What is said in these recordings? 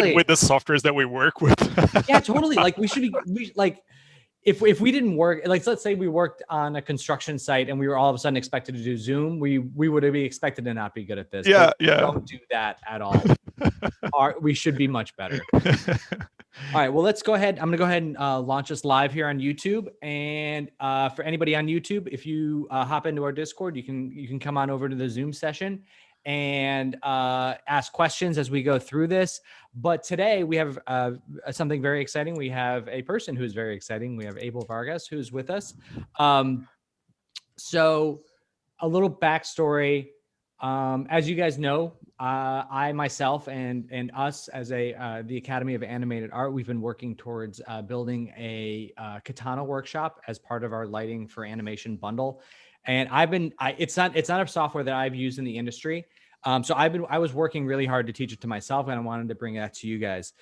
even with the softwares that we work with. Yeah, totally. Like we like, if we didn't work, like let's say we worked on a construction site and we were all of a sudden expected to do Zoom, we would be expected to not be good at this. Yeah, but yeah. Don't do that at all. We should be much better. All right, well, let's go ahead. I'm going to go ahead and launch us live here on YouTube. And for anybody on YouTube, if you hop into our Discord, you can come on over to the Zoom session and ask questions as we go through this. But today we have something very exciting. We have a person who's very exciting. We have Abel Vargas, who's with us. So a little backstory. As you guys know, I myself and us as the Academy of Animated Art, we've been working towards building a Katana workshop as part of our lighting for animation bundle. And it's not a software that I've used in the industry. So I was working really hard to teach it to myself, and I wanted to bring that to you guys.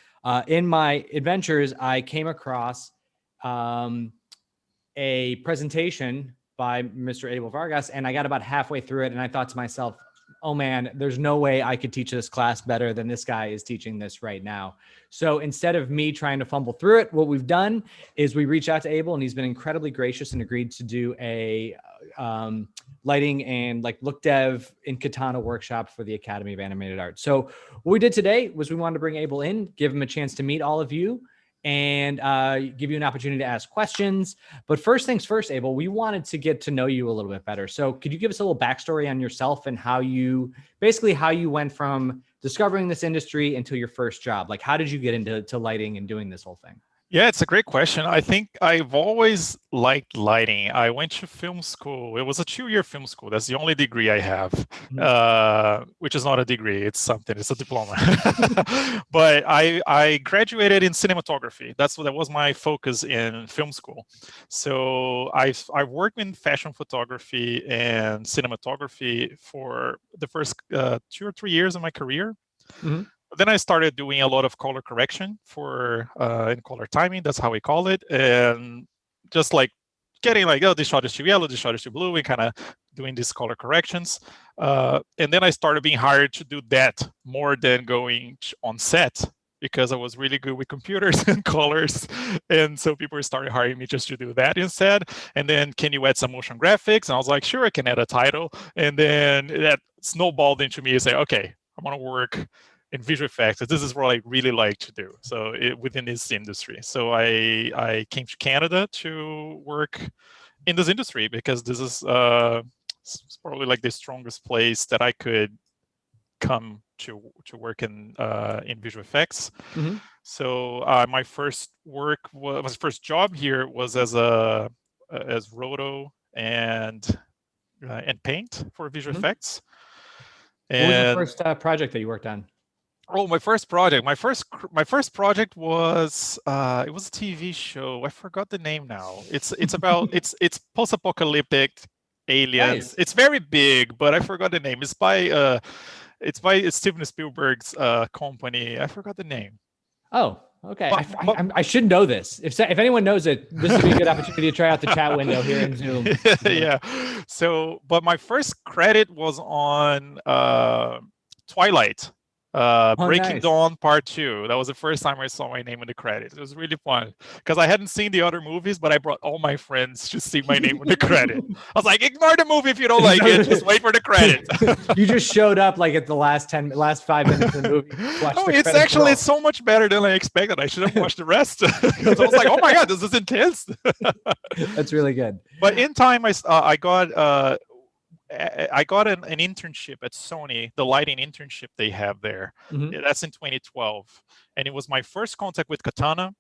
In my adventures, I came across a presentation by Mr. Abel Vargas, and I got about halfway through it, and I thought to myself, oh man, there's no way I could teach this class better than this guy is teaching this right now. So instead of me trying to fumble through it, what we've done is we reached out to Abel, and he's been incredibly gracious and agreed to do a lighting and like look dev in Katana workshop for the Academy of Animated Art. So what we did today was we wanted to bring Abel in, give him a chance to meet all of you, and give you an opportunity to ask questions. But first things first, Abel, we wanted to get to know you a little bit better. So could you give us a little backstory on yourself and how you went from discovering this industry until your first job? Like, how did you get into lighting and doing this whole thing? Yeah, it's a great question. I think I've always liked lighting. I went to film school. It was a 2-year film school. That's the only degree I have, which is not a degree. It's something. It's a diploma. But I graduated in cinematography. That was my focus in film school. So I've worked in fashion photography and cinematography for the first 2 or 3 years of my career. Mm-hmm. Then I started doing a lot of color correction in color timing. That's how we call it. And just like getting like, oh, this shot is too yellow, this shot is too blue, and kind of doing these color corrections. And then I started being hired to do that more than going on set, because I was really good with computers and colors. And so people started hiring me just to do that instead. And then, can you add some motion graphics? And I was like, sure, I can add a title. And then that snowballed into me to say, okay, I want to work in visual effects. This is what I really like to do. So within this industry. So I came to Canada to work in this industry because this is probably like the strongest place that I could come to work in visual effects. Mm-hmm. So my first job here was as roto and paint for visual mm-hmm. effects. And what was the first project that you worked on? Oh, my first project. My first project was it was a TV show. I forgot the name now. It's about it's post-apocalyptic aliens. Nice. It's very big, but I forgot the name. It's by Steven Spielberg's company. I forgot the name. Oh, okay. I should know this. If anyone knows it, this would be a good opportunity to try out the chat window here in Zoom. Yeah. So, but my first credit was on Twilight. Breaking nice. Dawn Part 2. That was the first time I saw my name in the credits. It was really fun because I hadn't seen the other movies, but I brought all my friends to see my name in the credit. I was like, ignore the movie if you don't like it. Just wait for the credit. You just showed up like at the last 5 minutes of the movie. It's so much better than I expected. I should have watched the rest because I was like, oh my God, this is intense. That's really good. But in time, I got an internship at Sony, the lighting internship they have there. Mm-hmm. That's in 2012. And it was my first contact with Katana.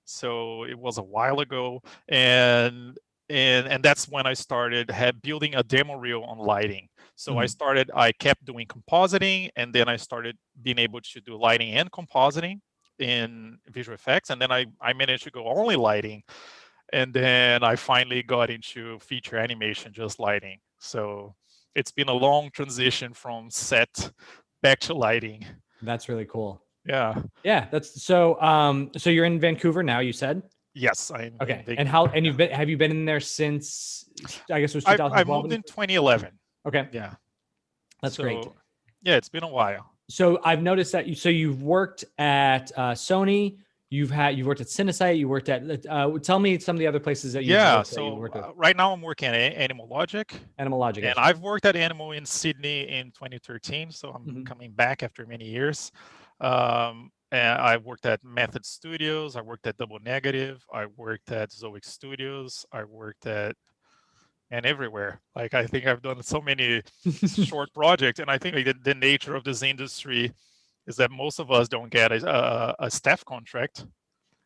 So it was a while ago. And that's when I started building a demo reel on lighting. So mm-hmm. I kept doing compositing, and then I started being able to do lighting and compositing in visual effects. And then I managed to go only lighting. And then I finally got into feature animation, just lighting. So it's been a long transition from set back to lighting. That's really cool. Yeah. Yeah. That's so. So you're in Vancouver now, you said? Yes, I'm. Okay. And have you been in there since? I guess it was 2012. I moved in 2011. Okay. Yeah. That's great. Yeah, it's been a while. So I've noticed that you've worked at Sony, you've worked at Cinesite, you worked at tell me some of the other places that you've Yeah, worked that you so worked with. right now I'm working at Animal Logic, Animal Logic. and I've worked at Animal in Sydney in 2013, so I'm coming back after many years. And I worked at Method Studios, I worked at Double Negative, I worked at Zoic Studios, I worked at and everywhere. Like I think I've done so many short projects, and I think like the nature of this industry is that most of us don't get a staff contract.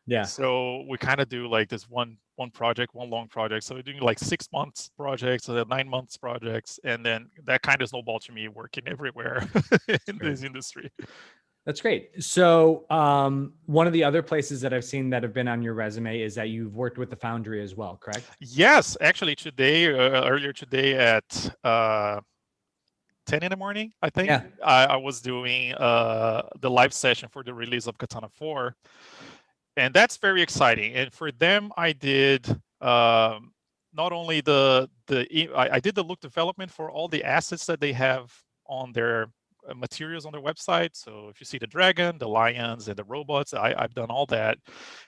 Yeah. So we kind of do like this one project, one long project. So we're doing like 6 months projects, 9 months projects, and then that kind of snowballed to me working everywhere in this industry. That's great. So one of the other places that I've seen that have been on your resume is that you've worked with the Foundry as well, correct? Yes, actually today, earlier today at 10 in the morning, I think, Yeah. I was doing the live session for the release of Katana 4. And that's very exciting. And for them, I did not only I did the look development for all the assets that they have on their materials on their website. So if you see the dragon, the lions, and the robots, I've done all that.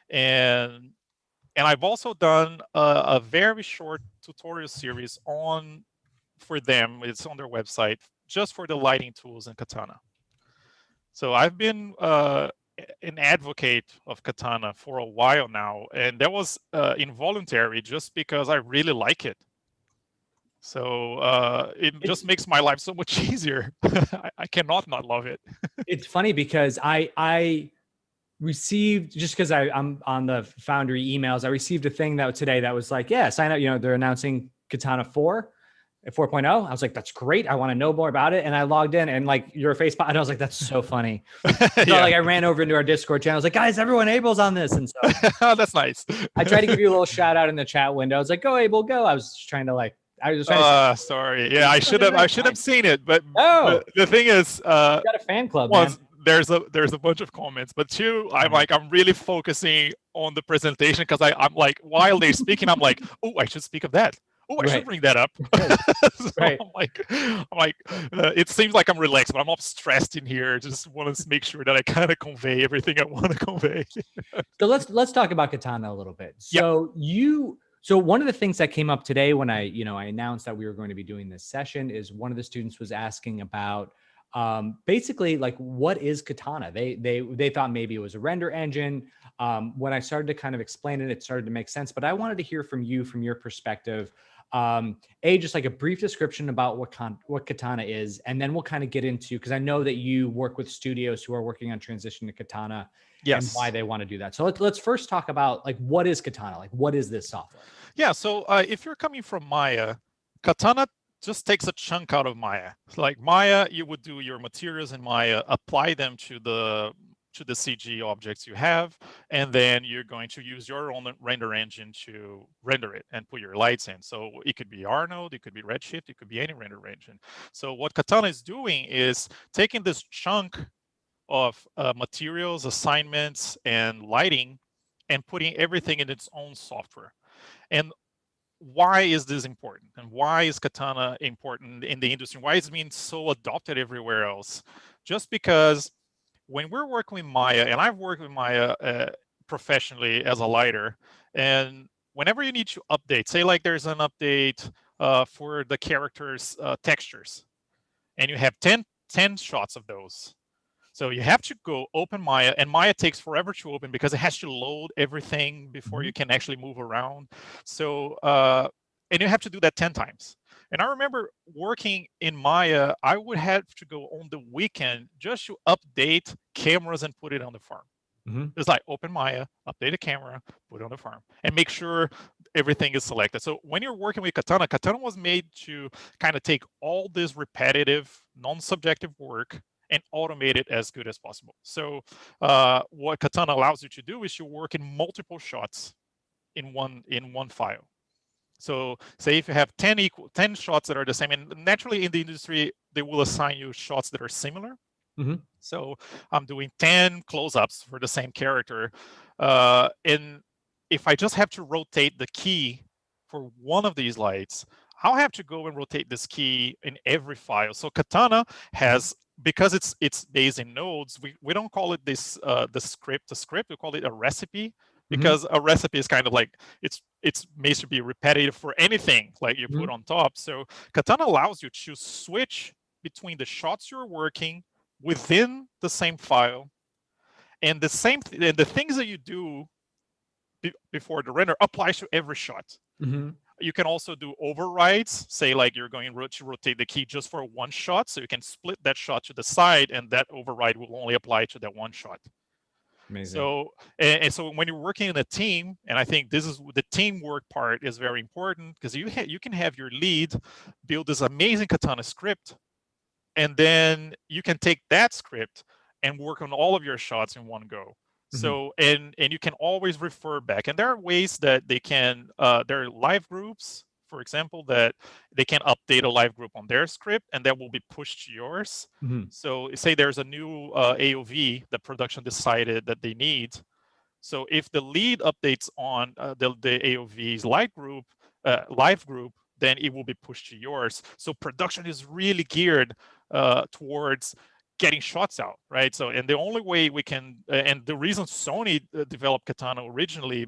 And I've also done a very short tutorial series for them. It's on their website just for the lighting tools in Katana. So I've been an advocate of Katana for a while now, and that was involuntary just because I really like it. So it just makes my life so much easier. I cannot not love it. It's funny because I received, just because I'm on the Foundry emails, I received a thing today that was like, yeah, sign up. They're announcing Katana 4. 4.0. I was like, that's great. I want to know more about it. And I logged in and like your face pop, and I was like, that's so funny. So like I ran over into our Discord channel. I was like, guys, everyone, Abel's on this. And so oh, that's nice. I tried to give you a little shout out in the chat window. I was like, go Abel, go. I was trying to sorry. Yeah, I should have seen it. But the thing is, you got a fan club, man. There's a bunch of comments, but two, I'm really focusing on the presentation because I'm like, while they're speaking, I'm like, oh, I should speak of that. Oh, I should bring that up. So I'm like, it seems like I'm relaxed, but I'm not stressed in here. Just want to make sure that I kind of convey everything I want to convey. So let's talk about Katana a little bit. So so one of the things that came up today when I announced that we were going to be doing this session is one of the students was asking about basically like, what is Katana? They thought maybe it was a render engine. When I started to kind of explain it, it started to make sense, but I wanted to hear from you, from your perspective, just like a brief description about what Katana is, and then we'll kind of get into, because I know that you work with studios who are working on transition to Katana, and why they want to do that. So let's first talk about like, what is Katana? Like, what is this software? Yeah. So if you're coming from Maya, Katana just takes a chunk out of Maya. Like Maya, you would do your materials in Maya, apply them to the CG objects you have, and then you're going to use your own render engine to render it and put your lights in. So it could be Arnold, it could be Redshift, it could be any render engine. So what Katana is doing is taking this chunk of materials, assignments, and lighting, and putting everything in its own software. And why is this important? And why is Katana important in the industry? Why is it being so adopted everywhere else? Just because when we're working with Maya, and I've worked with Maya professionally as a lighter, and whenever you need to update, say like there's an update for the characters' textures, and you have 10 shots of those. So you have to go open Maya, and Maya takes forever to open because it has to load everything before you can actually move around. So, and you have to do that 10 times. And I remember working in Maya, I would have to go on the weekend just to update cameras and put it on the farm. It's like open Maya, update a camera, put it on the farm, and make sure everything is selected. So when you're working with Katana, Katana was made to kind of take all this repetitive, non-subjective work and automate it as good as possible. So what Katana allows you to do is you work in multiple shots in one file. So say if you have 10 shots that are the same, and naturally in the industry, they will assign you shots that are similar. So I'm doing 10 close-ups for the same character. And if I just have to rotate the key for one of these lights, I'll have to go and rotate this key in every file. So Katana has because it's based in nodes, we don't call it this the script, we call it a recipe, because a recipe is kind of like it's made to be repetitive for anything like you put on top. So Katana allows you to switch between the shots you're working within the same file, and and the things that you do before the render applies to every shot. You can also do overrides, say like you're going to rotate the key just for one shot, so you can split that shot to the side, and that override will only apply to that one shot. Amazing. So and so when you're working in a team, and I think this is the teamwork part is very important, because you can have your lead build this amazing Katana script, and then you can take that script and work on all of your shots in one go. So and you can always refer back, and there are ways that they can there are live groups, for example, that they can update a live group on their script, and that will be pushed to yours. So say there's a new AOV that production decided that they need. So if the lead updates on the AOV's live group, then it will be pushed to yours. So production is really geared towards getting shots out, right? So, and the only way we can, and the reason Sony developed Katana originally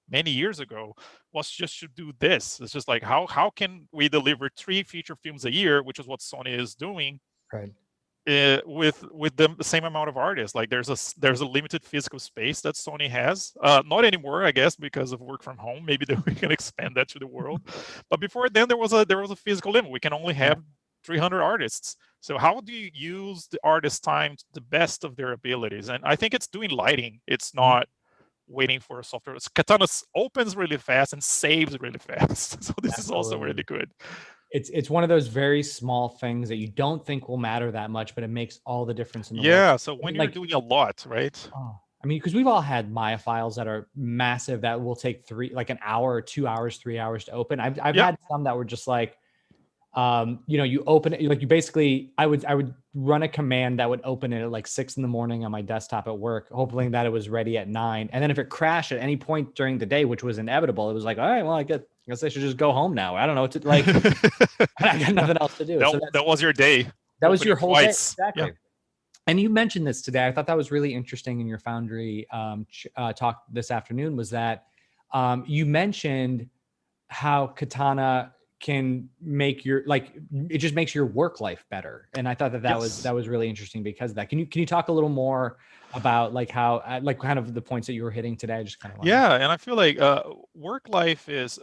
many years ago was just to do this. It's just like, how can we deliver 3 feature films a year, which is what Sony is doing, Right. with the same amount of artists. Like there's a limited physical space that Sony has. Not anymore, I guess, because of work from home. Maybe we can expand that to the world. But before then, there was a physical limit. We can only have 300 artists. So how do you use the artist time to the best of their abilities? And I think it's doing lighting. It's not waiting for a software. Katana opens really fast and saves really fast. So this is also really good. It's one of those very small things that you don't think will matter that much, but it makes all the difference in the world. Yeah. So when you're doing a lot, right? I mean, because we've all had Maya files that are massive that will take an hour or 2 hours, 3 hours to open. I've had some that were just like, you open it, like you basically, I would run a command that would open it at like 6 in the morning on my desktop at work, hoping that it was ready at 9. And then if it crashed at any point during the day, which was inevitable, it was like, all right, well, I guess I should just go home now. I don't know what to like. I got nothing else to do. That was your day. That was your whole day. Exactly. Yeah. And you mentioned this today. I thought that was really interesting in your Foundry talk this afternoon, was that you mentioned how Katana can make your, like, it just makes your work life better. And I thought that was really interesting because of that. Can you talk a little more about like how, like kind of the points that you were hitting today? Just kind of and I feel like work life is,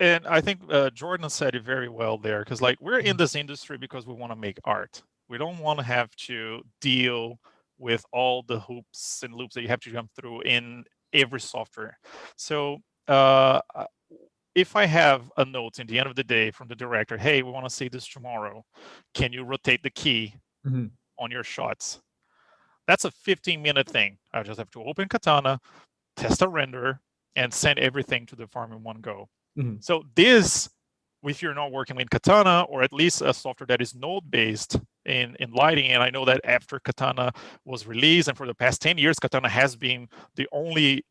and I think Jordan said it very well there, because like we're in this industry because we want to make art. We don't want to have to deal with all the hoops and loops that you have to jump through in every software. So if I have a note in the end of the day from the director, hey, we want to see this tomorrow, can you rotate the key on your shots? That's a 15-minute thing. I just have to open Katana, test a render, and send everything to the farm in one go. So this, if you're not working in Katana, or at least a software that is node-based in lighting, and I know that after Katana was released, and for the past 10 years, Katana has been the only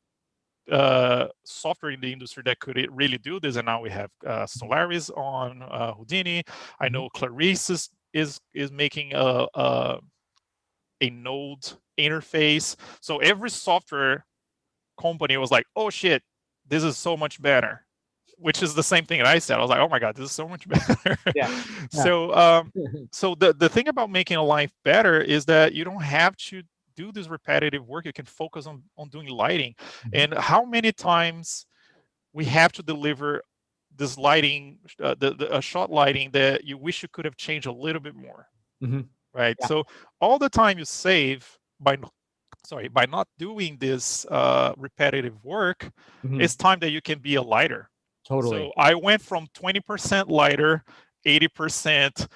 software in the industry that could really do this, and now we have Solaris on Houdini. I know Clarice is making a node interface. So every software company was like, oh shit, this is so much better, which is the same thing that I said. I was like, oh my god, this is so much better. So so the thing about making a life better is that you don't have to do this repetitive work. You can focus on doing lighting. And how many times we have to deliver this lighting, a shot lighting that you wish you could have changed a little bit more, right? So all the time you save by not doing this repetitive work, it's time that you can be a lighter. Totally. So I went from 20% lighter, 80%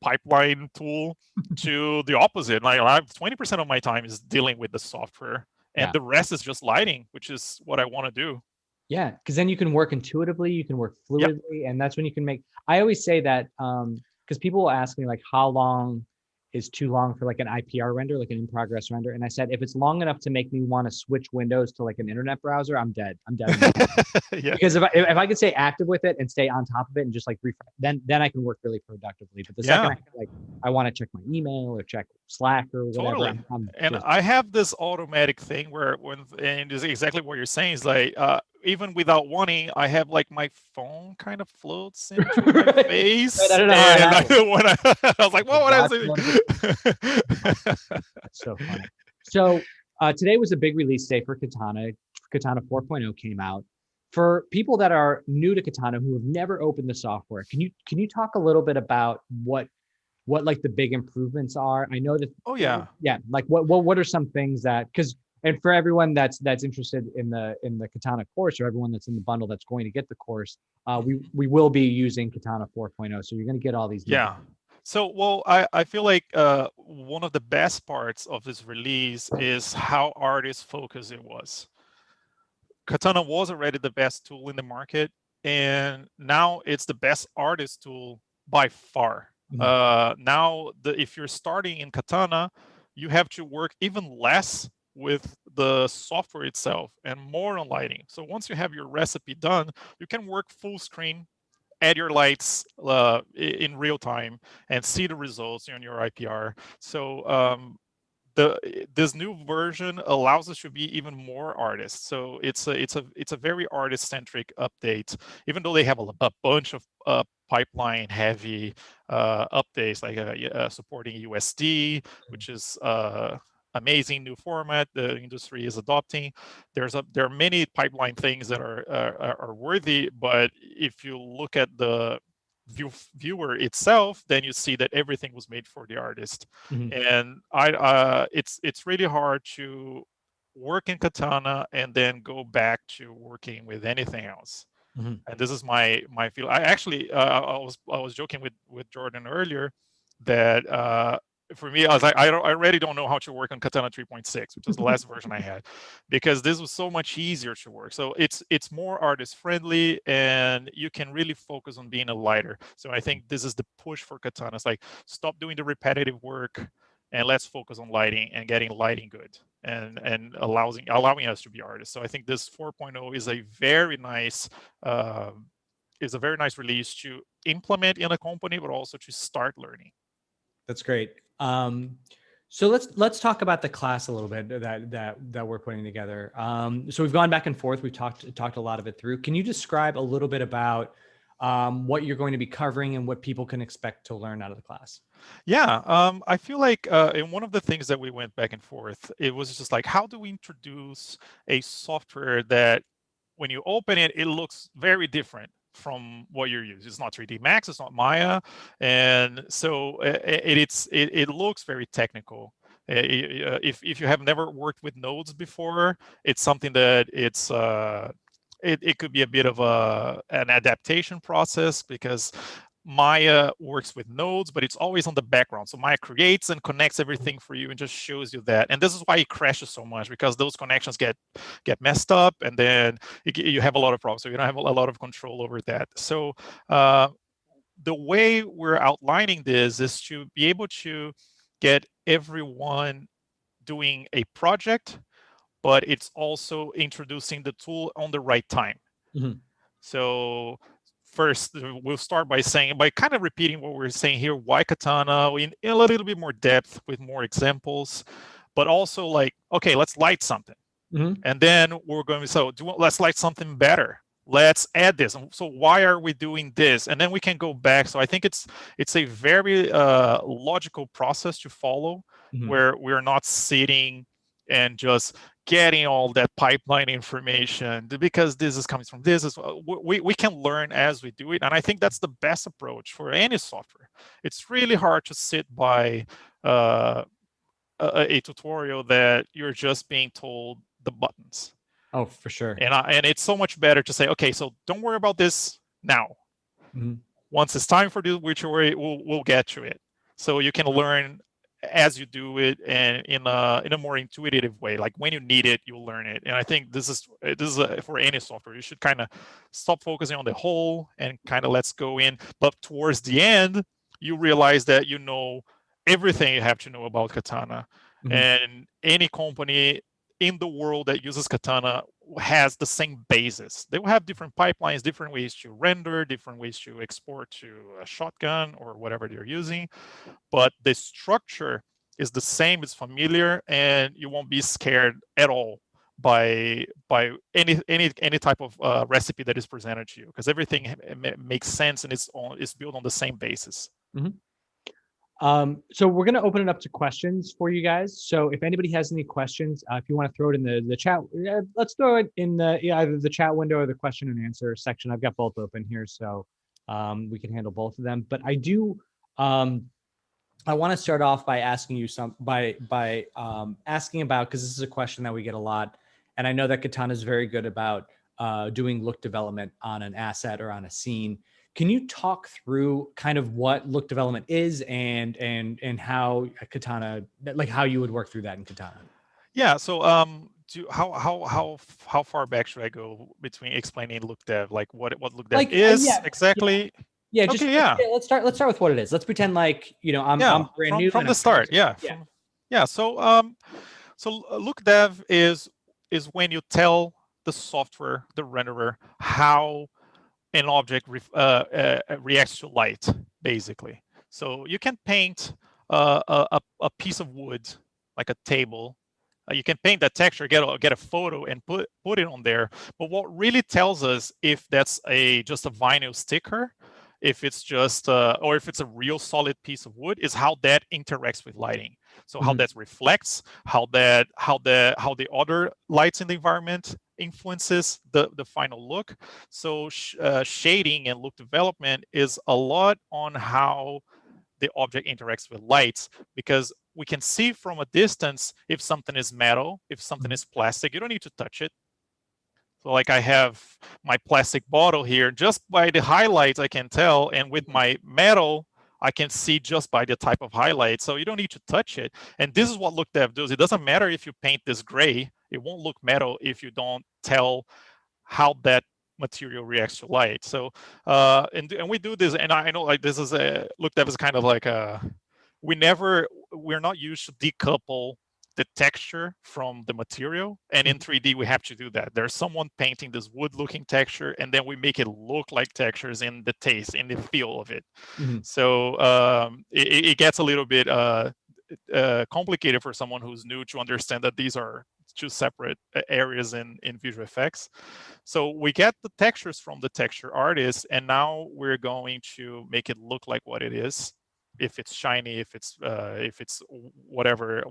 pipeline tool to the opposite. Like I have 20% of my time is dealing with the software, and the rest is just lighting, which is what I want to do. Yeah, because then you can work intuitively, you can work fluidly, and that's when you can make. I always say that because people will ask me like, how long is too long for like an IPR render, like an in progress render. And I said, if it's long enough to make me want to switch windows to like an internet browser, I'm dead. I'm dead. Yeah. Because if I could stay active with it and stay on top of it and just like refresh, then I can work really productively. But the second I want to check my email or check Slack or whatever, Totally. And I have this automatic thing where and it's exactly what you're saying is like, even without wanting, I have like my phone kind of floats into my face. I don't know how I was like, what was I saying? That's so funny. So today was a big release day for Katana. Katana 4.0 came out. For people that are new to Katana who have never opened the software, can you talk a little bit about what like the big improvements are? I know that. Oh yeah. Yeah. Like what are some things that, and for everyone that's interested in the Katana course, or everyone that's in the bundle that's going to get the course, we will be using Katana 4.0. So you're going to get all these. Yeah. So, well, I feel like one of the best parts of this release is how artist focused it was. Katana was already the best tool in the market, and now it's the best artist tool by far. Now, if you're starting in Katana, you have to work even less with the software itself and more on lighting. So once you have your recipe done, you can work full screen, add your lights in real time, and see the results on your IPR. So this new version allows us to be even more artists. So it's a very artist centric update, even though they have a bunch of pipeline heavy updates like supporting USD, which is amazing new format the industry is adopting. There are many pipeline things that are worthy, but if you look at the viewer itself, then you see that everything was made for the artist. And it's really hard to work in Katana and then go back to working with anything else. And this is my feel. I actually I was joking with Jordan earlier that for me, I was like, I already don't know how to work on Katana 3.6, which was the last version I had, because this was so much easier to work. So it's more artist friendly, and you can really focus on being a lighter. So I think this is the push for Katana. It's like, stop doing the repetitive work and let's focus on lighting and getting lighting good and allowing us to be artists. So I think this 4.0 is a very nice release to implement in a company, but also to start learning. That's great. So let's talk about the class a little bit that we're putting together. So we've gone back and forth. We've talked a lot of it through. Can you describe a little bit about what you're going to be covering and what people can expect to learn out of the class? Yeah, I feel like in one of the things that we went back and forth, it was just like, how do we introduce a software that when you open it, it looks very different from what you're using. It's not 3D Max, it's not Maya, and so it looks very technical. If you have never worked with nodes before, it's something that it could be a bit of an adaptation process, because Maya works with nodes, but it's always on the background. So Maya creates and connects everything for you and just shows you that. And this is why it crashes so much, because those connections get messed up, and then you have a lot of problems. So you don't have a lot of control over that. So the way we're outlining this is to be able to get everyone doing a project, but it's also introducing the tool on the right time. So first, we'll start by kind of repeating what we're saying here, why Katana, in a little bit more depth with more examples, but also like, okay, let's light something. And then we're going to, let's light something better. Let's add this. So why are we doing this? And then we can go back. So I think it's a very logical process to follow, where we're not sitting and just getting all that pipeline information, because this is coming from this. We can learn as we do it. And I think that's the best approach for any software. It's really hard to sit by a tutorial that you're just being told the buttons. Oh, for sure. And it's so much better to say, okay, so don't worry about this now. Once it's time for the tutorial, we'll get to it. So you can learn as you do it, and in a more intuitive way. Like when you need it, you'll learn it. And I think this is for any software. You should kind of stop focusing on the whole and kind of let's go in. But towards the end, you realize that you know everything you have to know about Katana. And any company in the world that uses Katana has the same basis. They will have different pipelines, different ways to render, different ways to export to a shotgun or whatever they're using. But the structure is the same, it's familiar, and you won't be scared at all by any type of recipe that is presented to you, because everything makes sense and it's built on the same basis. So we're going to open it up to questions for you guys. So if anybody has any questions, if you want to throw it in the chat, let's throw it in either the chat window or the question and answer section. I've got both open here, so we can handle both of them. But I do, I want to start off by asking you asking about, because this is a question that we get a lot, and I know that Katana is very good about doing look development on an asset or on a scene. Can you talk through kind of what look development is and how Katana, like how you would work through that in Katana? Yeah. So how far back should I go between explaining look dev, like what look dev is exactly? Yeah, just let's start with what it is. Let's pretend like, you know, I'm brand new from the start. So look dev is when you tell the software, the renderer, how an object reacts to light, basically. So you can paint a piece of wood, like a table. You can paint that texture, get a photo, and put it on there. But what really tells us if that's just a vinyl sticker, if it's just or if it's a real solid piece of wood, is how that interacts with lighting. So how that reflects, how the other lights in the environment influences the final look. So shading and look development is a lot on how the object interacts with lights, because we can see from a distance if something is metal, if something is plastic. You don't need to touch it. So like I have my plastic bottle here, just by the highlights I can tell, and with my metal, I can see just by the type of highlight. So you don't need to touch it. And this is what look dev does. It doesn't matter if you paint this gray, it won't look metal if you don't tell how that material reacts to light. So and we do this, and I know like this is look dev is kind of like we're not used to decouple the texture from the material, and in 3D we have to do that. There's someone painting this wood looking texture, and then we make it look like textures in the taste, in the feel of it. So it gets a little bit complicated for someone who's new to understand that these are two separate areas in visual effects. So we get the textures from the texture artist, and now we're going to make it look like what it is. If it's shiny, if it's whatever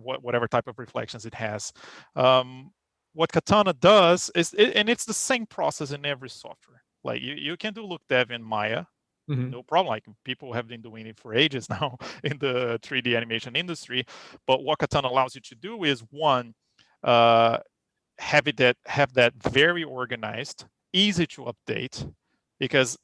type of reflections it has. What Katana does is, and it's the same process in every software. Like you can do look dev in Maya, no problem. Like people have been doing it for ages now in the 3D animation industry. But what Katana allows you to do is, one, have that very organized, easy to update, because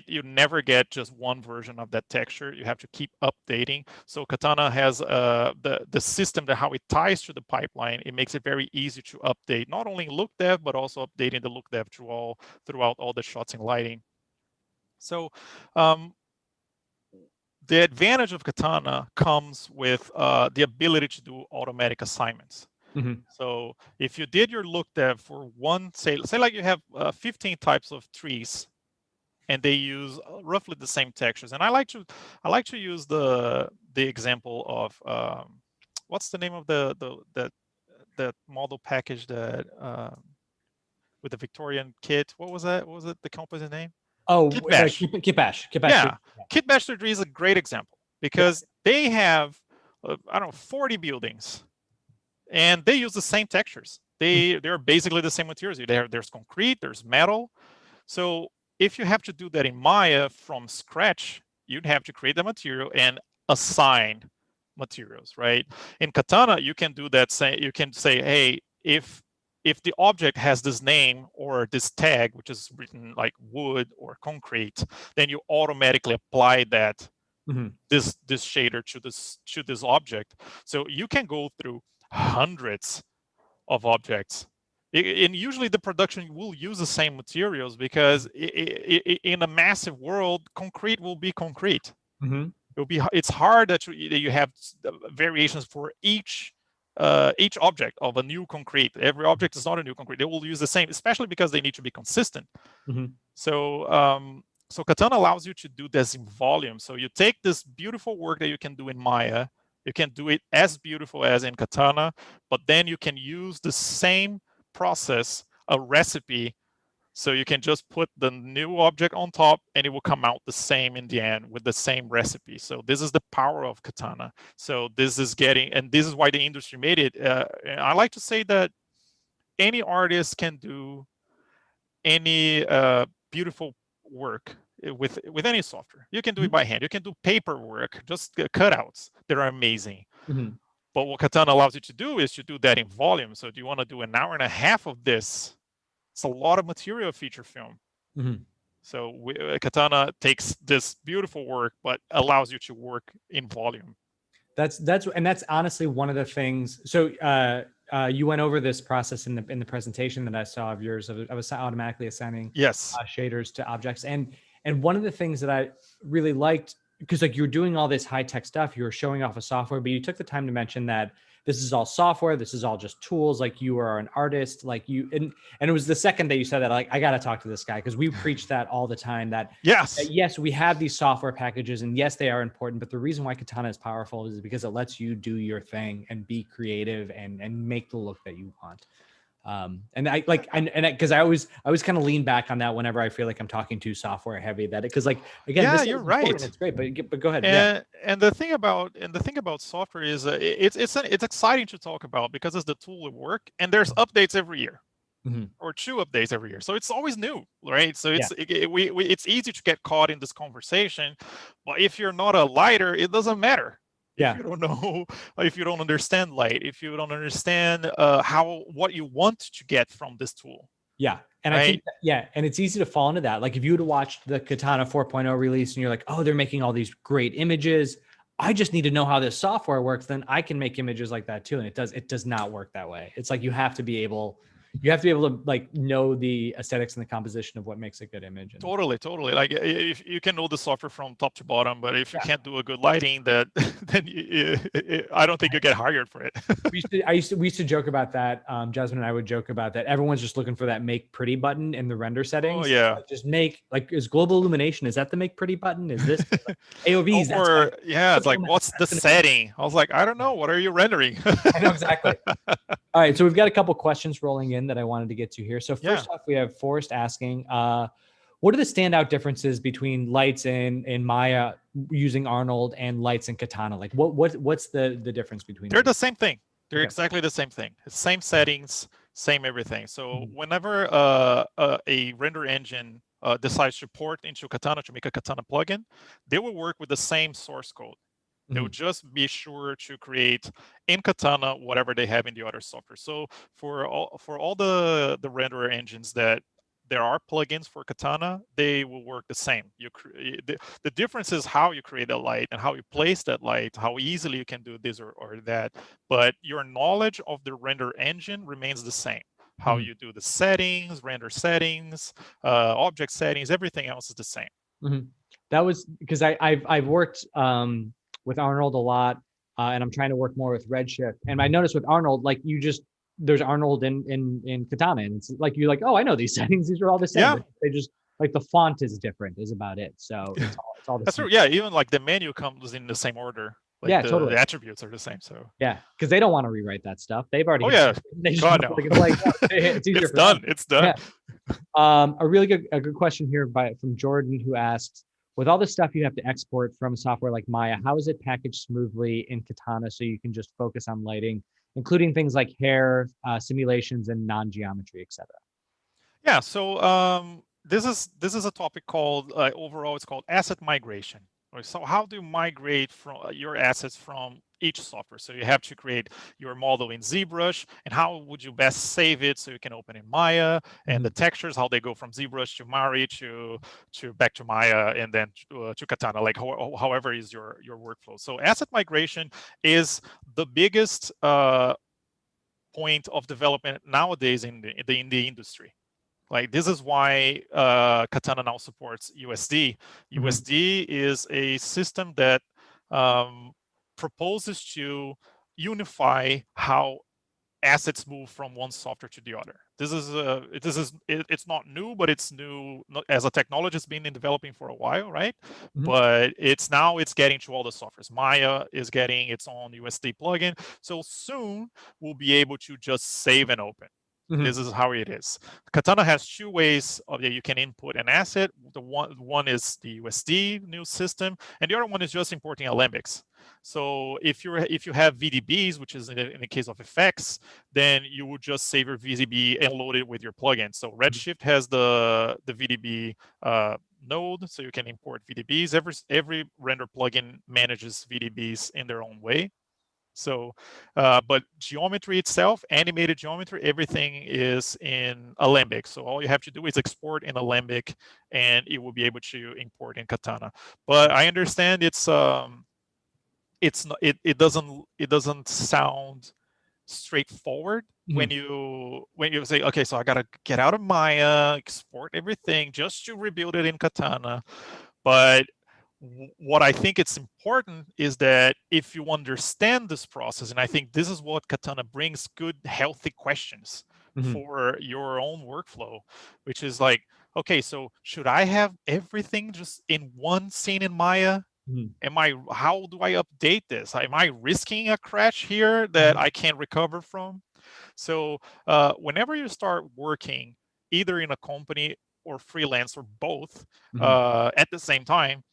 you never get just one version of that texture. You have to keep updating. So Katana has the system that how it ties to the pipeline. It makes it very easy to update, not only look dev, but also updating the look dev throughout all the shots in lighting. So the advantage of Katana comes with the ability to do automatic assignments. So if you did your look dev for one, say like you have 15 types of trees, and they use roughly the same textures. And I like to use the example of what's the name of the model package that with the Victorian kit? What was that? What was it? The company's name? Oh, Kitbash. Yeah, Kitbash 3D is a great example, because they have I don't know, 40 buildings, and they use the same textures. They're basically the same materials. There's concrete, there's metal. So if you have to do that in Maya from scratch, you'd have to create the material and assign materials, right? In Katana, you can do that. You can say, hey, if the object has this name or this tag, which is written like wood or concrete, then you automatically apply that this shader to this object. So you can go through hundreds of objects. And usually the production will use the same materials, because in a massive world, concrete will be concrete. It it's hard that you have variations for each object of a new concrete. Every object is not a new concrete. They will use the same, especially because they need to be consistent. So Katana allows you to do this in volume. So you take this beautiful work that you can do in Maya, you can do it as beautiful as in Katana, but then you can use the same process, a recipe. So you can just put the new object on top and it will come out the same in the end with the same recipe. So this is the power of Katana. So this is and this is why the industry made it. I like to say that any artist can do any beautiful work with any software. You can do it by hand. You can do paperwork, just cutouts that are amazing. But what Katana allows you to do is to do that in volume. So do you want to do an hour and a half of this? It's a lot of material feature film. So Katana takes this beautiful work, but allows you to work in volume. That's honestly one of the things. So you went over this process in the presentation that I saw of yours. I was automatically assigning shaders to objects, and one of the things that I really liked, because like you were doing all this high tech stuff, you were showing off a software, but you took the time to mention that this is all software, this is all just tools. Like you are an artist, like you, and it was the second that you said that, like, I got to talk to this guy, because we preach that all the time, that yes, we have these software packages and yes, they are important, but the reason why Katana is powerful is because it lets you do your thing and be creative and make the look that you want. And I like, and because I always kind of lean back on that whenever I feel like I'm talking too software heavy, that because like, again, this you're right. It's great, but go ahead. And the thing about software is it's exciting to talk about because it's the tool of work, and there's updates every year. Or 2 updates every year, so it's always new, right? So it's easy to get caught in this conversation, but if you're not a lighter, it doesn't matter. If you don't know, if you don't understand light, if you don't understand what you want to get from this tool. And I think and it's easy to fall into that. Like if you would have watched the Katana 4.0 release and you're like, oh, they're making all these great images, I just need to know how this software works, then I can make images like that too. And it does not work that way. It's like you have to be able to like know the aesthetics and the composition of what makes a good image. Totally. Like if you can know the software from top to bottom, but if you can't do a good lighting, then I don't think you get hired for it. we used to joke about that. Jasmine and I would joke about that. Everyone's just looking for that make pretty button in the render settings. Like just make, like, is global illumination, is that the make pretty button? Is this like, AOVs? Or it's like, what's the setting? I was like, I don't know. What are you rendering? I know exactly. All right, so we've got a couple questions rolling in that I wanted to get to here. So first off, we have Forrest asking, what are the standout differences between lights in Maya using Arnold and lights in Katana? Like what's the difference between They're the same thing. They're exactly the same thing. Same settings, same everything. So whenever a render engine decides to port into Katana to make a Katana plugin, they will work with the same source code. They'll just be sure to create in Katana whatever they have in the other software. So for all the renderer engines that there are plugins for Katana, they will work the same. The difference is how you create a light and how you place that light, how easily you can do this or that. But your knowledge of the render engine remains the same. How you do the settings, render settings, object settings, everything else is the same. That was because I've worked with Arnold a lot, and I'm trying to work more with Redshift. And I noticed with Arnold, like there's Arnold in Katana, and it's like you're like, oh, I know these settings; these are all the same. But they just like the font is different, is about it. So it's all the same. True. Yeah, even like the menu comes in the same order. Like totally. The attributes are the same. So because they don't want to rewrite that stuff. They've already. They just God, no. It's easier. It's done. It's done. A really good question here from Jordan, who asks, with all the stuff you have to export from software like Maya, how is it packaged smoothly in Katana so you can just focus on lighting, including things like hair, simulations, and non-geometry, etc.? Yeah. So this is a topic called overall. It's called asset migration. So how do you migrate from your assets from each software? So you have to create your model in ZBrush, and how would you best save it so you can open in Maya, and the textures, how they go from ZBrush to Mari to back to Maya, and then to Katana, like however is your workflow. So asset migration is the biggest point of development nowadays in the industry. Like this is why Katana now supports USD. USD is a system that um, proposes to unify how assets move from one software to the other. It's not new, but it's new as a technology. It's been in developing for a while, right? But it's getting to all the softwares. Maya is getting its own USD plugin, so soon we'll be able to just save and open. This is how it is. Katana has two ways of that you can input an asset. The one is the USD new system, and the other one is just importing Alembics. So if you have VDBs, which is in the case of effects, then you would just save your VDB and load it with your plugin. So Redshift has the VDB node, so you can import VDBs. Every render plugin manages VDBs in their own way. So, but geometry itself, animated geometry, everything is in Alembic. So all you have to do is export in Alembic, and it will be able to import in Katana. But I understand it's not, it doesn't sound straightforward when you say, okay, so I gotta get out of Maya, export everything just to rebuild it in Katana. But what I think it's important is that if you understand this process, and I think this is what Katana brings, good, healthy questions for your own workflow, which is like, okay, so should I have everything just in one scene in Maya? How do I update this? Am I risking a crash here that I can't recover from? So whenever you start working either in a company or freelance or both at the same time,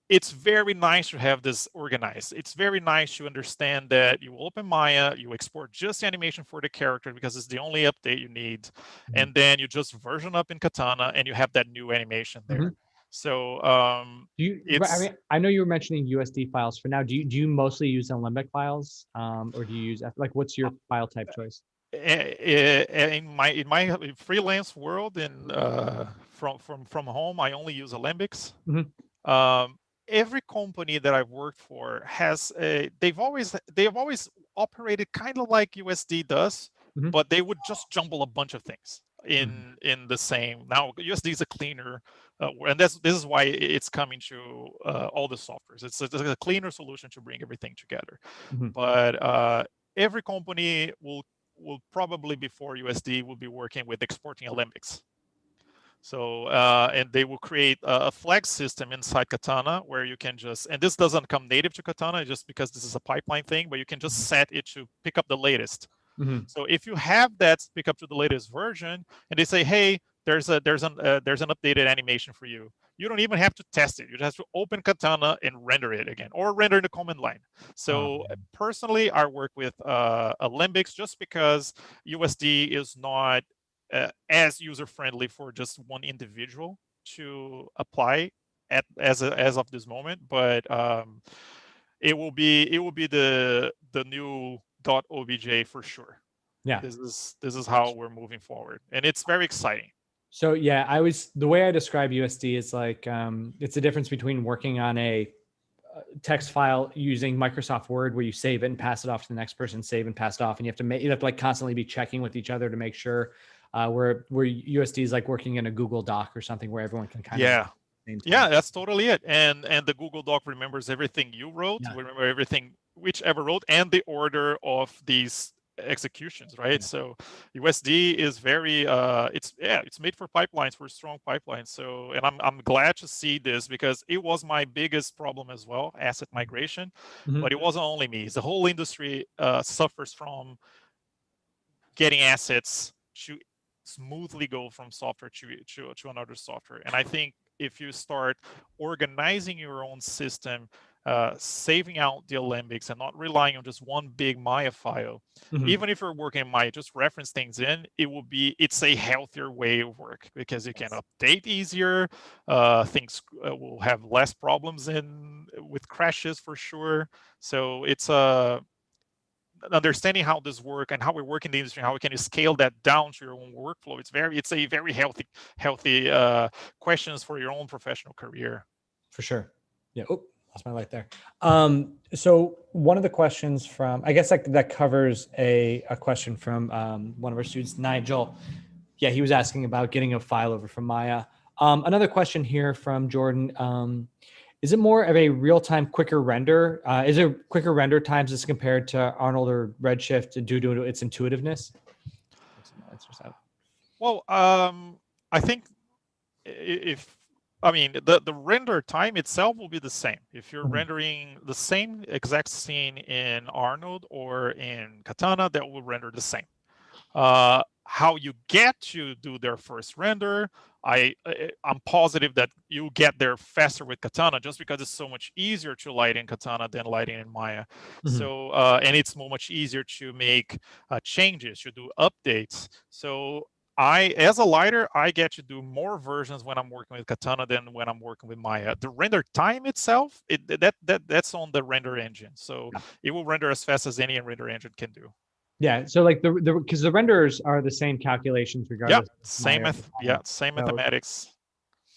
it's very nice to have this organized. It's very nice to understand that you open Maya, you export just the animation for the character because it's the only update you need, and then you just version up in Katana and you have that new animation there. So I know you were mentioning USD files for now. Do you mostly use Alembic files, or do you use like what's your file type choice? in my freelance world and from home, I only use Alembics. Every company that I've worked for has they've always operated kind of like USD does, but they would just jumble a bunch of things in the same. Now USD is a cleaner, and this is why it's coming to all the softwares. It's a cleaner solution to bring everything together. But every company will probably before USD will be working with exporting Alembics. So, and they will create a flag system inside Katana where you can just, and this doesn't come native to Katana just because this is a pipeline thing, but you can just set it to pick up the latest. So if you have that pick up to the latest version and they say, hey, there's an updated animation for you. You don't even have to test it. You just have to open Katana and render it again, or render in the command line. So personally, I work with Alembics just because USD is not as user-friendly for just one individual to apply as of this moment. But it will be the new .obj for sure. Yeah, this is how we're moving forward, and it's very exciting. So yeah, the way I describe USD is like it's the difference between working on a text file using Microsoft Word where you save it and pass it off to the next person, save and pass it off, and you have to like constantly be checking with each other to make sure where USD is like working in a Google Doc or something where everyone can kind of that's totally it. And the Google Doc remembers everything you wrote, remember everything whichever wrote, and the order of these executions, right? So USD is very it's made for pipelines, for strong pipelines. So, and I'm glad to see this because it was my biggest problem as well, asset migration. But it wasn't only me. The whole industry suffers from getting assets to smoothly go from software to another software. And I think if you start organizing your own system, saving out the Alembics and not relying on just one big Maya file, even if you're working in Maya, just reference things in, it's a healthier way of work because you can update easier. Things will have less problems with crashes for sure. So it's understanding how this work and how we work in the industry, how we can scale that down to your own workflow. It's a very healthy questions for your own professional career. For sure. Yeah. Oh, lost my light there. So one of the questions from, I guess that covers a question from one of our students, Nigel. Yeah, he was asking about getting a file over from Maya. Another question here from Jordan. Is it more of a real-time, quicker render? Is it quicker render times as compared to Arnold or Redshift due to its intuitiveness? Well, I think if I mean the render time itself will be the same. If you're rendering the same exact scene in Arnold or in Katana, that will render the same. How you get to do their first render, I'm positive that you get there faster with Katana, just because it's so much easier to light in Katana than lighting in Maya. So and it's much easier to make changes, to do updates. So as a lighter, I get to do more versions when I'm working with Katana than when I'm working with Maya. The render time itself, that's on the render engine, so it will render as fast as any render engine can do. Yeah, so like because the renders are the same calculations regardless. Yeah, same mathematics.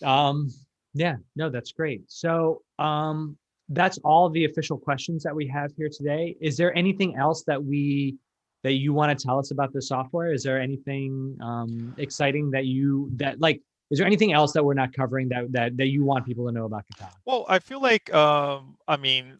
Yeah, no, that's great. So that's all the official questions that we have here today. Is there anything else that you want to tell us about the software? Is there anything exciting is there anything else that we're not covering that you want people to know about Katana? Well, I feel like I mean,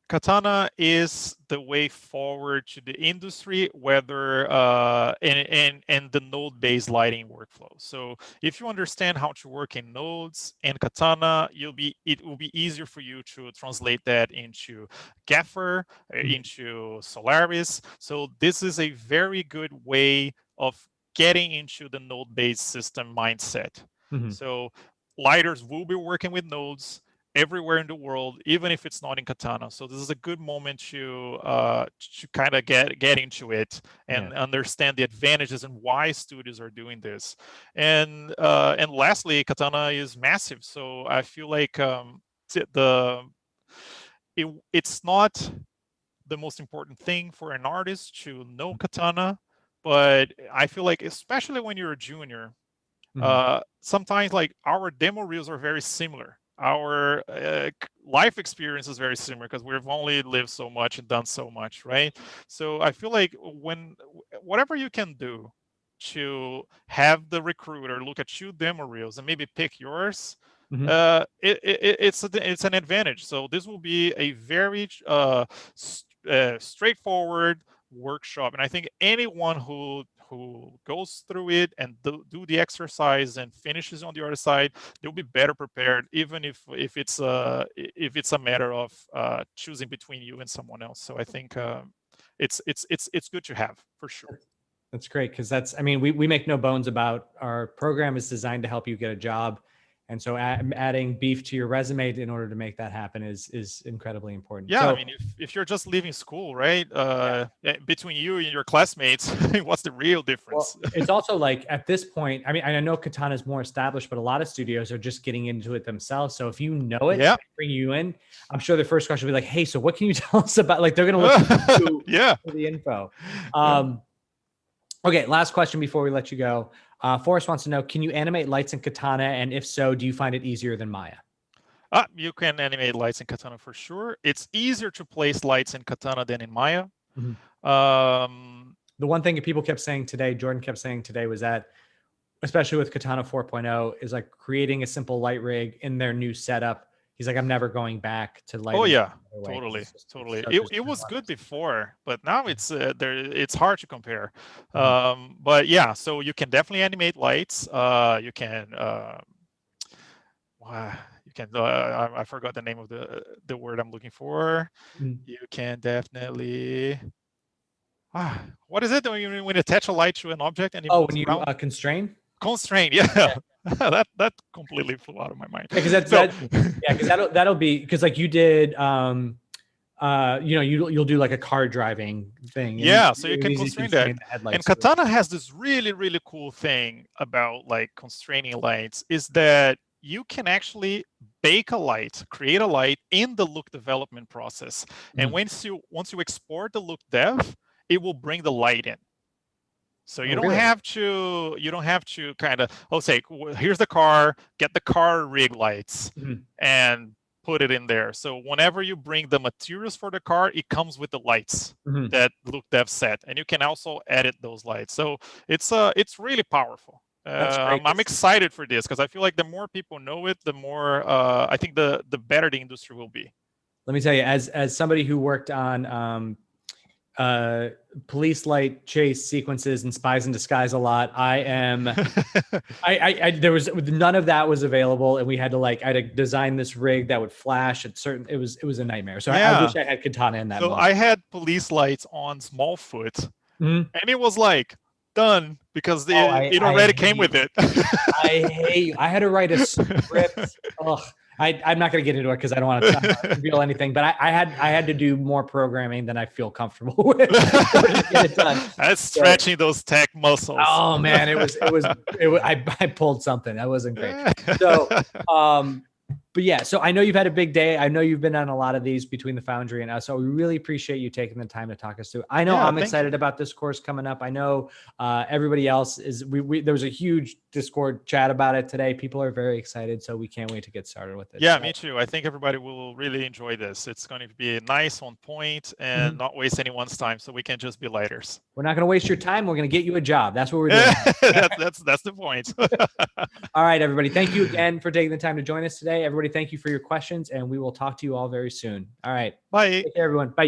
Katana is the way forward to the industry, whether and the node-based lighting workflow. So if you understand how to work in nodes and Katana, it will be easier for you to translate that into Gaffer, into Solaris. So this is a very good way of getting into the node-based system mindset. So lighters will be working with nodes everywhere in the world, even if it's not in Katana. So this is a good moment to kind of get into it and understand the advantages and why studios are doing this. And lastly, Katana is massive, so I feel like it's not the most important thing for an artist to know Katana, but I feel like especially when you're a junior, sometimes like our demo reels are very similar. Our life experience is very similar because we've only lived so much and done so much, right? So I feel like whatever you can do to have the recruiter look at 2 demo reels and maybe pick yours, it's an advantage. So this will be a very straightforward workshop, and I think anyone who goes through it and do the exercise and finishes on the other side, they'll be better prepared, even if it's a matter of choosing between you and someone else. So I think it's good to have, for sure. That's great, because I mean, we make no bones about our program is designed to help you get a job. And so adding beef to your resume in order to make that happen is incredibly important. Yeah, so, I mean, if you're just leaving school, right, between you and your classmates, what's the real difference? Well, it's also like at this point, I mean, I know Katana is more established, but a lot of studios are just getting into it themselves. So if you know it, they bring you in, I'm sure the first question will be like, hey, so what can you tell us about, like, they're going to look for the info. Okay, last question before we let you go. Forrest wants to know, can you animate lights in Katana? And if so, do you find it easier than Maya? You can animate lights in Katana for sure. It's easier to place lights in Katana than in Maya. The one thing people kept saying today, Jordan kept saying today, was that, especially with Katana 4.0, is like creating a simple light rig in their new setup. He's like, I'm never going back to lighting. Oh yeah, totally. It was good before, but now it's hard to compare. But yeah, so you can definitely animate lights. You can I forgot the name of the word I'm looking for. You can definitely what is it when you attach a light to an object and it moves when you around? Constrain? Constraint, yeah. that completely flew out of my mind. Because that'll be, because like you did you'll do like a car driving thing. Yeah, so you can constrain that. And Katana has this really, really cool thing about like constraining lights, is that you can actually bake a light, create a light in the look development process. And once you export the look dev, it will bring the light in. So you don't have to kind of, say, here's the car, get the car rig lights and put it in there. So whenever you bring the materials for the car, it comes with the lights that look dev set, and you can also edit those lights. So it's really powerful. That's great. I'm excited for this because I feel like the more people know it, the more I think the better the industry will be. Let me tell you, as somebody who worked on police light chase sequences and Spies in Disguise a lot, there was none of that was available, and we had to I had to design this rig that would flash at certain. It was a nightmare. So I wish I had Katana in that. So moment. I had police lights on Smallfoot, and it was done because it already came with it. I had to write a script. Ugh. I'm not going to get into it because I don't want to reveal anything, but I had to do more programming than I feel comfortable with to get it done. That's stretching those tech muscles. Oh man, I pulled something. That wasn't great. So, but yeah, so I know you've had a big day. I know you've been on a lot of these between the Foundry and us. So we really appreciate you taking the time to talk us through. I know I'm excited about this course coming up. I know everybody else is. There was a huge Discord chat about it today. People are very excited, so we can't wait to get started with it. Yeah, me too. I think everybody will really enjoy this. It's going to be nice, on point, and not waste anyone's time, so we can just be lighters. We're not going to waste your time. We're going to get you a job. That's what we're doing. That's the point. All right, everybody. Thank you again for taking the time to join us today. Everybody, thank you for your questions, and we will talk to you all very soon. All right. Bye. Take care, everyone. Bye.